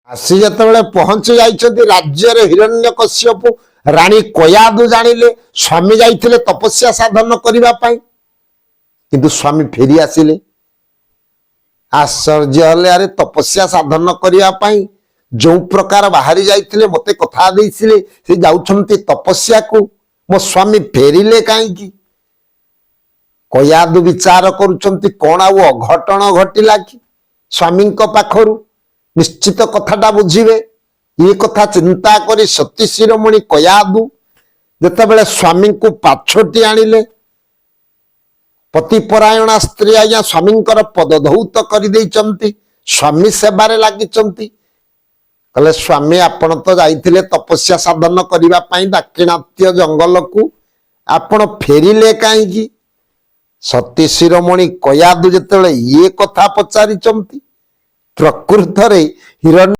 आसी जिते पहुंची जाइछन्ति राज्य रे हिरण्यकश्यपु रानी कयादु जानिले स्वामी जाइथिले तपस्या साधन करिबा पई किंतु स्वामी फेरी आसिले। आश्चर्य हले अरे तपस्या साधन करिबा पई जो प्रकार बाहरी जाइथिले मते कथा देइसिले से जाउछन्ति तपस्या को मो स्वामी फेरिले काई की कयादु विचार करूछन्ति कोन आ अघटन घटिला कि स्वामी को पाखरु निश्चित कथाटा बुझिबे। ये कथा चिंता करी सती शिरोमणि कयादु जेतेबेले स्वामी को पाछोटी आनिले पतिपरायणा स्त्री आज्ञा स्वामी पदधौत कर स्वामी सेवारे लगिचंती। कहले स्वामी आपण तो जाइथिले तपस्या साधन करिबा पई दाक्षिणात्य जंगल को आपण फेरिले काई। सती शिरोमणि कयादु जेतेबेले ये कथा पचारिचंती प्रकृत रे हिरण्य